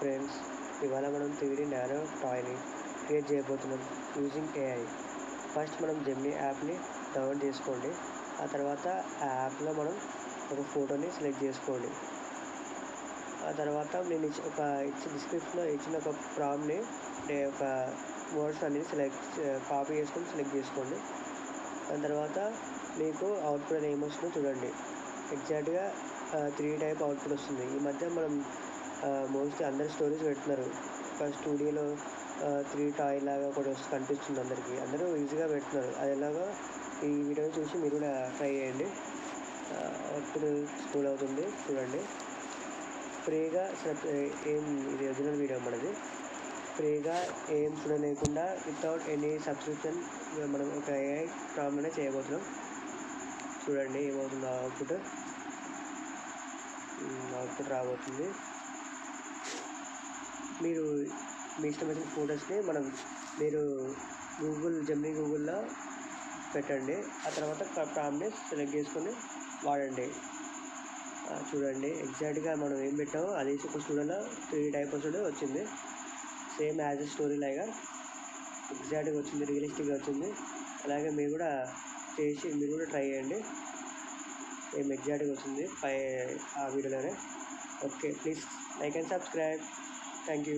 Friends, ఇవాళ మనం 3D nano టాయ్ని create చేయబోతున్నాం యూజింగ్ ఏఐ. ఫస్ట్ మనం జెమినీ యాప్ని డౌన్లోడ్ చేసుకోండి. ఆ తర్వాత ఆ యాప్లో మనం ఒక ఫోటోని సెలెక్ట్ చేసుకోండి. ఆ తర్వాత నేను డిస్క్రిప్షన్లో ఇచ్చిన ఒక ప్రాంప్ట్ని ఒక వర్డ్స్ అనేది కాపీ చేసుకొని సెలెక్ట్ చేసుకోండి. దాని తర్వాత మీకు అవుట్పుట్ అనేది ఏమొస్తుందో చూడండి. ఎగ్జాక్ట్గా 3 టైప్ అవుట్పుట్ వస్తుంది. ఈ మధ్య మనం మోస్ట్లీ అందరు స్టోరీస్ పెడుతున్నారు. ఒక స్టూడియోలో 3 టాయ్ లాగా ఒకటి కనిపిస్తుంది అందరికీ. అందరూ ఈజీగా పెడుతున్నారు. అది ఎలాగో ఈ వీడియో చూసి మీరు కూడా ట్రై చేయండి. అవుట్పుట్ స్కూల్ అవుతుంది చూడండి. ఫ్రీగా ఇది ఒరిజినల్ వీడియో మనది. ఫ్రీగా ఏం చూడలేకుండా వితౌట్ ఎనీ సబ్స్క్రిప్షన్ మనం ఒక ఏఐ ప్రాంప్ట్ అనేది చేయబోతున్నాం. చూడండి ఏమవుతుందో అవుట్పుట్ రాబోతుంది. మీరు మీ ఇష్టం వచ్చిన ఫొటోస్ని మీరు జెమినీ గూగుల్లో పెట్టండి. ఆ తర్వాత ప్రాంప్ట్ని సెలెక్ట్ చేసుకొని వాడండి. చూడండి ఎగ్జాక్ట్గా మనం ఏం పెట్టామో అది ఒక స్టూడియోలో 3 టైప్ వచ్చింది. సేమ్ యాజ్ ఎ స్టోరీ లాగా ఎగ్జాక్ట్గా వచ్చింది, రియలిస్టిక్గా వచ్చింది. అలాగే మీరు కూడా ట్రై చేయండి. సేమ్ ఎగ్జాక్ట్గా వచ్చింది ఆ వీడియోలోనే. Okay, please like and subscribe. Thank you.